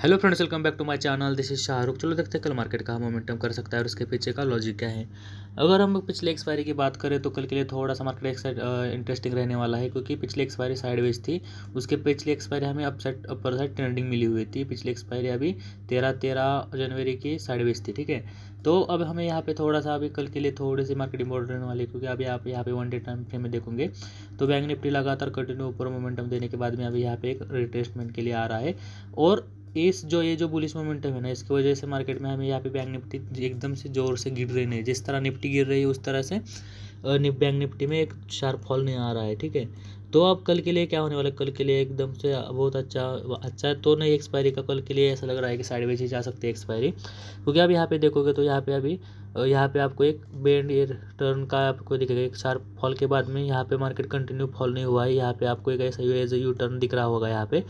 Hello friends, welcome back to my channel. This is Shahrukh. चलो देखते हैं कल मार्केट का मोमेंटम कर सकता है और उसके पीछे का लॉजिक क्या है। अगर हम पिछले एक्सपायरी की बात करें तो कल के लिए थोड़ा सा मार्केट इंटरेस्टिंग रहने वाला है, क्योंकि पिछली एक्सपायरी साइडवेज थी। उसके पिछली एक्सपायरी हमें अपर साइड ट्रेंडिंग मिली हुई थी। पिछली एक्सपायरी अभी 13 जनवरी की साइडवेज थी, ठीक है। तो अब हमें यहाँ पे थोड़ा सा अभी कल के लिए थोड़ी सी मार्केट इंपॉर्टेंट रहने वाली है, क्योंकि अभी आप यहाँ पे 1 डे टाइम फ्रेम में देखोगे तो बैंक निफ्टी लगातार कंटिन्यू ऊपर मोमेंटम देने के बाद में अभी यहाँ पे एक रिट्रेसमेंट के लिए आ रहा है। और ये जो बुलिश मोमेंटम है ना, इसकी वजह से मार्केट में हमें यहाँ पे बैंक निफ्टी एकदम से जोर से गिर रही नहीं। जिस तरह निफ्टी गिर रही है उस तरह से बैंक निफ्टी में एक शार्प फॉल नहीं आ रहा है, ठीक है। तो अब कल के लिए क्या होने वाला है, कल के लिए एकदम से बहुत अच्छा तो नहीं एक्सपायरी का। कल के लिए ऐसा लग रहा है कि साइडवेज ही जा सकती है एक्सपायरी, क्योंकि अब यहाँ पे देखोगे तो यहाँ पे अभी यहाँ पे आपको एक बेंड टर्न का आपको दिखेगा। एक शार्प फॉल के बाद में यहाँ पे मार्केट कंटिन्यू फॉल नहीं हुआ है। यहाँ पे आपको एक ऐसा यू टर्न दिख रहा होगा यहाँ पे।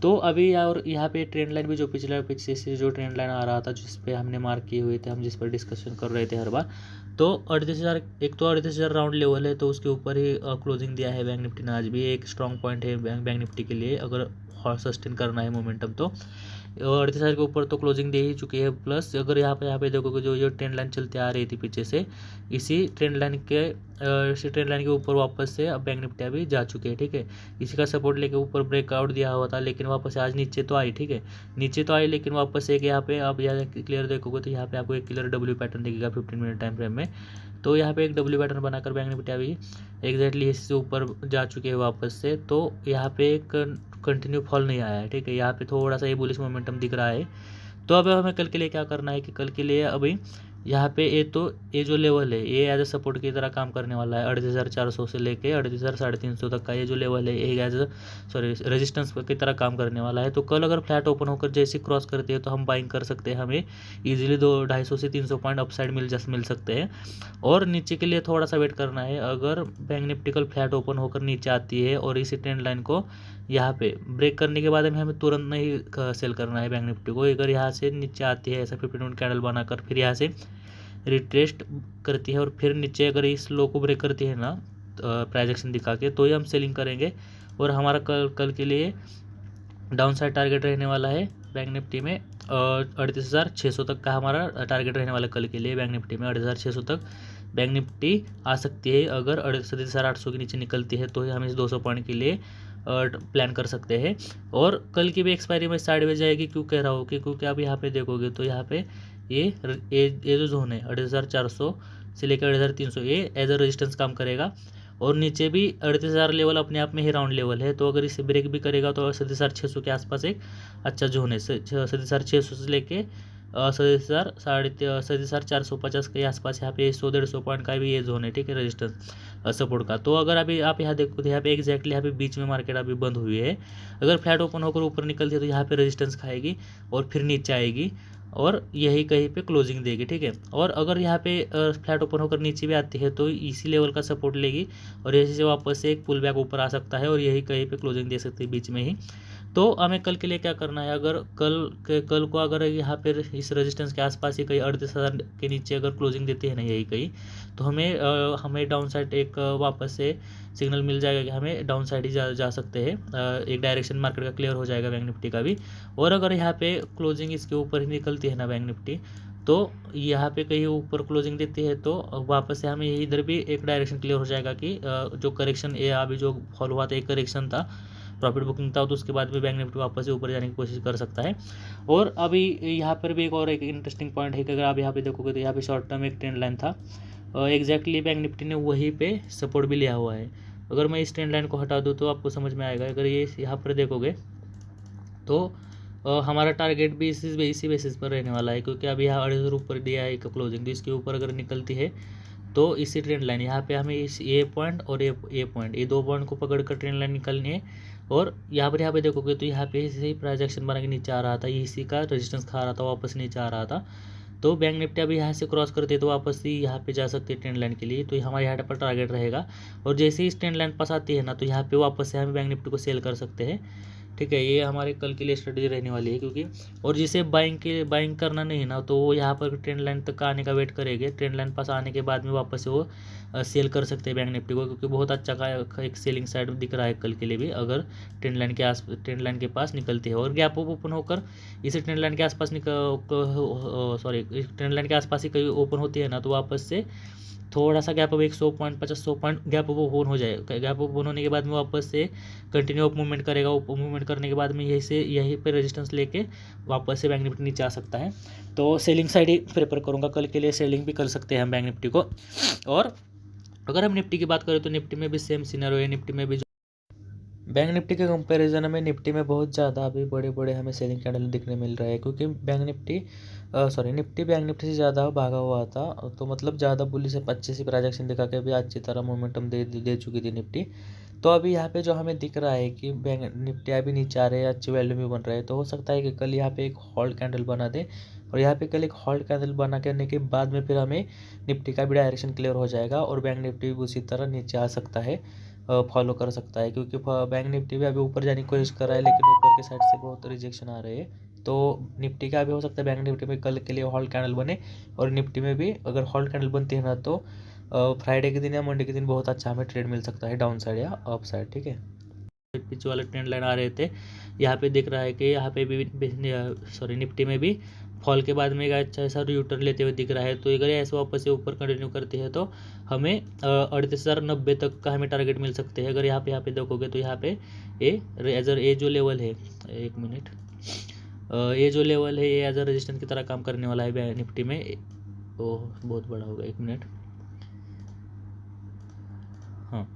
तो अभी और यहाँ पे ट्रेंड लाइन भी जो पीछे से जो ट्रेंड लाइन आ रहा था, जिस पे हमने मार्क किए हुए थे, हम जिस पर डिस्कशन कर रहे थे हर बार, तो 38,000, एक तो 38,000 राउंड लेवल है, तो उसके ऊपर ही क्लोजिंग दिया है बैंक निफ्टी ने। आज भी एक स्ट्रॉन्ग पॉइंट है बैंक निफ्टी के लिए, अगर सस्टेन करना है मोमेंटम तो 38,000 के ऊपर तो क्लोजिंग दे ही चुकी है। प्लस अगर यहाँ पे देखोगे जो ट्रेंड लाइन चलती आ रही थी पीछे से, इसी ट्रेंड लाइन के ऊपर वापस से अब बैंक निफ्टी अभी जा चुके हैं, ठीक है। इसी का सपोर्ट लेके ऊपर ब्रेकआउट दिया हुआ था, लेकिन वापस आज नीचे तो आई, ठीक है। नीचे तो आई, लेकिन वापस एक यहाँ पे आप यहाँ क्लियर देखोगे तो यहाँ पे आपको एक क्लियर डब्ल्यू पैटर्न दिखेगा 15 मिनट टाइम फ्रेम में। तो यहाँ पे एक डब्ल्यू पैटर्न बनाकर बैंक निफ्टी अभी एग्जैक्टली इससे ऊपर जा चुके हैं वापस से। तो यहाँ पे एक कंटिन्यू फॉल नहीं आया है, ठीक है। यहाँ पे थोड़ा सा ये बुलिश मोमेंटम दिख रहा है। तो अब हमें कल के लिए क्या करना है कि कल के लिए अभी यहाँ पे ये जो लेवल है ये एज ए सपोर्ट की तरह काम करने वाला है। 38,400 से लेके 38,350 तक का ये जो लेवल है ये एज रेजिस्टेंस की तरह काम करने वाला है। तो कल अगर फ्लैट ओपन होकर जैसे क्रॉस करते हैं तो हम बाइंग कर सकते हैं। हमें इजीली 250 से 300 पॉइंट अपसाइड मिल सकते हैं। और नीचे के लिए थोड़ा सा वेट करना है। अगर बैंक निफ्टी कल फ्लैट ओपन होकर नीचे आती है और इसी ट्रेंड लाइन को यहाँ पे ब्रेक करने के बाद में हमें तुरंत नहीं सेल करना है बैंक निफ्टी को। अगर यहाँ से नीचे आती है ऐसा 15 मिनट कैंडल बनाकर, फिर यहाँ से रिट्रेस्ट करती है और फिर नीचे अगर इस लो को ब्रेक करती है ना प्राइस एक्शन दिखा के, तो ही हम सेलिंग करेंगे। और हमारा कल के लिए डाउन साइड टारगेट रहने वाला है बैंक निफ्टी में 38,600 तक का हमारा टारगेट रहने वाला है कल के लिए। बैंक निफ्टी में 38,600 तक बैंक निफ्टी आ सकती है। अगर 37,800 के नीचे निकलती है तो ही हम इस 200 पॉइंट के लिए प्लान कर सकते हैं। और कल की भी एक्सपायरी में साइडवेज जाएगी। क्यों कह रहा हूँ कि क्योंकि आप यहाँ पे देखोगे तो यहाँ पे ये जो जोन है 38,400 से लेकर 38,300 ये एज अ रेजिस्टेंस काम करेगा। और नीचे भी 38,000 लेवल अपने आप में ही राउंड लेवल है। तो अगर इसे ब्रेक भी करेगा तो 37,600 के आसपास एक अच्छा जोन है। 37,600 से लेके 37,450 के आसपास यहाँ पे 100-150 पॉइंट का भी ये जोन है, ठीक है, रेजिस्टेंस सपोर्ट का। तो अगर अभी आप यहाँ देखो तो यहाँ पे एग्जैक्टली यहाँ पे बीच में मार्केट अभी बंद हुई है। अगर फ्लैट ओपन होकर ऊपर निकलती है तो यहाँ पे रेजिस्टेंस खाएगी और फिर नीचे आएगी और यही कहीं पे क्लोजिंग देगी, ठीक है। और अगर यहाँ पे फ्लैट ओपन होकर नीचे भी आती है तो इसी लेवल का सपोर्ट लेगी और यहीं से वापस से एक पुल बैक ऊपर आ सकता है और यही कहीं पे क्लोजिंग दे सकती है बीच में ही। तो हमें कल के लिए क्या करना है, अगर कल को अगर यहाँ पे इस रेजिस्टेंस के आसपास ही कहीं 38,000 के नीचे अगर क्लोजिंग देती है ना यही कहीं, तो हमें डाउन साइड एक वापस से सिग्नल मिल जाएगा कि हमें डाउन साइड ही जा सकते हैं। एक डायरेक्शन मार्केट का क्लियर हो जाएगा बैंक निफ्टी का भी। और अगर यहाँ पे क्लोजिंग इसके ऊपर ही निकलती है ना बैंक निफ्टी, तो यहाँ पे कहीं ऊपर क्लोजिंग देती है तो वापस से हमें इधर भी एक डायरेक्शन क्लियर हो जाएगा कि जो करेक्शन ये अभी जो फॉलो हुआ था एक करेक्शन था, प्रॉफिट बुकिंग था, तो उसके बाद भी बैंक निफ्टी वापस से ऊपर जाने की कोशिश कर सकता है। और अभी यहाँ पर भी एक इंटरेस्टिंग पॉइंट है कि अगर आप यहाँ पे देखोगे तो यहाँ पे शॉर्ट टर्म एक ट्रेंड लाइन था। एग्जैक्टली बैंक निफ्टी ने वहीं पे सपोर्ट भी लिया हुआ है। अगर मैं इस ट्रेंड लाइन को हटा दूँ तो आपको समझ में आएगा। अगर ये यहाँ पर देखोगे तो हमारा टारगेट भी इसी बेसिस पर रहने वाला है, क्योंकि अभी यहाँ 2,500 ऊपर दिया है एक क्लोजिंग, तो इसके ऊपर अगर निकलती है तो इसी ट्रेंड लाइन यहाँ पे हमें इस ए पॉइंट और ए पॉइंट ये 2 पॉइंट को पकड़ कर ट्रेंड लाइन निकलनी है। और यहाँ पे देखोगे तो यहाँ पे इसी ट्रांजैक्शन बना के नीचे आ रहा था, इसी का रेजिस्टेंस खा रहा था, वापस नीचे आ रहा था। तो बैंक निफ्टी अभी यहाँ से क्रॉस करते हैं तो वापस ही यहाँ पे जा सकती है ट्रेंड लाइन के लिए, तो हमारे यहाँ पर टारगेट रहेगा। और जैसे ही इस ट्रेंड लाइन पास आती है ना तो यहाँ पे वापस से हम बैंक निफ्टी को सेल कर सकते हैं। ठीक है, ये हमारे कल के लिए स्ट्रेटजी रहने वाली है, क्योंकि और जिसे बाइंग करना नहीं है ना, तो वो यहाँ पर ट्रेंड लाइन तक आने का वेट करेंगे। ट्रेंड लाइन पास आने के बाद में वापस से वो सेल कर सकते हैं बैंक निफ्टी को, क्योंकि बहुत अच्छा का एक सेलिंग साइड दिख रहा है कल के लिए भी, अगर ट्रेंड लाइन के पास निकलती है और गैप अप ओपन होकर इसे ट्रेंड लाइन के आसपास ट्रेंड लाइन के आसपास ही कहीं ओपन होती है ना, तो वापस से थोड़ा सा gap up 100 point 50 point gap up open हो जाए। गैप अप ओपन होने के बाद में वापस से कंटिन्यू अप मूवमेंट करेगा। मूवमेंट करने के बाद में यहीं पे रेजिस्टेंस लेके वापस से बैंक निफ्टी नीचे आ सकता है। तो सेलिंग साइड ही प्रेफर करूँगा कल के लिए, सेलिंग भी कर सकते हैं हम बैंक निफ्टी को। और अगर हम निफ्टी की बात करें तो निफ्टी में भी सेम सिनेरियो है। निफ्टी में भी बैंक निफ्टी के कंपैरिजन में निफ्टी में बहुत ज़्यादा अभी बड़े बड़े हमें सेलिंग कैंडल दिखने मिल रहा है, क्योंकि निफ्टी बैंक निफ्टी से ज़्यादा भागा हुआ था। तो मतलब ज़्यादा बुलिश से 25 प्राइजेक्शन दिखा के भी अच्छी तरह मोमेंटम दे चुकी थी निफ्टी। तो अभी यहाँ पे जो हमें दिख रहा है कि बैंक निफ्टी अभी नीचे आ रहे हैं, अच्छी वैल्यू में बन रहे हैं, तो हो सकता है कि कल यहाँ पे एक होल्ड कैंडल बना दे, और यहाँ पे कल एक होल्ड कैंडल बना करने के बाद में फिर हमें निफ्टी का भी डायरेक्शन क्लियर हो जाएगा और बैंक निफ्टी भी उसी तरह नीचे आ सकता है, फॉलो कर सकता है। क्योंकि बैंक निफ्टी भी अभी ऊपर जाने की कोशिश कर रहा है, लेकिन ऊपर के साइड से बहुत रिजेक्शन आ रहे हैं। तो निफ्टी का भी हो सकता है बैंक निफ्टी में कल के लिए होल्ड कैंडल बने, और निफ्टी में भी अगर होल्ड कैंडल बनती है ना, तो फ्राइडे के दिन या मंडे के दिन बहुत अच्छा हमें ट्रेड मिल सकता है, डाउन साइड या अप साइड। ठीक है, पीछे वाले ट्रेंड लाइन आ रहे थे, यहाँ पे दिख रहा है कि यहाँ पे भी निफ्टी में भी फॉल के बाद में एक अच्छा ऐसा यूटर्न लेते हुए दिख रहा है। तो अगर ऐसे वापस से ऊपर कंटिन्यू करती है तो हमें 38,090 तक का हमें टारगेट मिल सकते हैं। अगर यहाँ पे देखोगे तो यहाँ पे ए जो लेवल है, एक मिनट, ये जो लेवल है ये एज अ रेजिस्टेंस की तरह काम करने वाला है निफ्टी में। ओह बहुत बड़ा होगा, एक मिनट। हाँ,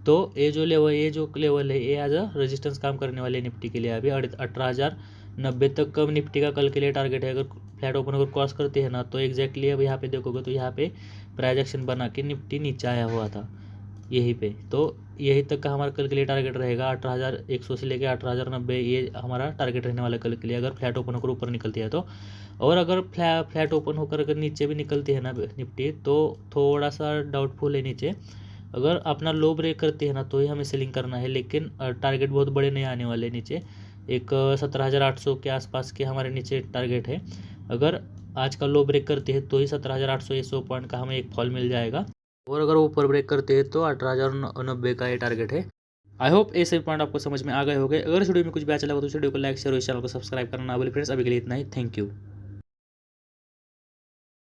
तो ये जो लेवल है ये एज अ रेजिस्टेंस काम करने वाले निफ्टी के लिए अभी 18,090 तक का निफ्टी का कल के लिए टारगेट है। अगर फ्लैट ओपन अगर क्रॉस करती है ना, तो एग्जैक्टली अब यहाँ पे देखोगे तो यहाँ पे प्राइस एक्शन बना के निफ्टी नीचे आया हुआ था यहीं पे। तो यही तक का हमारा कल के लिए टारगेट रहेगा, 18,100 से लेकर 18,090 ये हमारा टारगेट रहने वाला है कल के लिए, अगर फ्लैट ओपन होकर ऊपर निकलती है तो। और अगर फ्लैट ओपन होकर अगर नीचे भी निकलती है ना निफ्टी, तो थोड़ा सा डाउटफुल है नीचे। अगर अपना लो ब्रेक करती है ना, तो ही हमें सेलिंग करना है, लेकिन टारगेट बहुत बड़े नहीं आने वाले नीचे। एक 17,800 के आसपास के हमारे नीचे टारगेट है। अगर आज का लो ब्रेक करती है तो ही 17,800 या 100 पॉइंट का हमें एक फॉल मिल जाएगा, और अगर ऊपर ब्रेक करते हैं तो 18,090 का ये टारगेट है। आई होप ये सभी पॉइंट आपको समझ में आ गए होंगे। अगर इस वीडियो में कुछ भी अच्छा लगा तो इस वीडियो को लाइक शेयर और चैनल को सब्सक्राइब करना ना भूलिए फ्रेंड्स। अभी के लिए इतना ही, थैंक यू।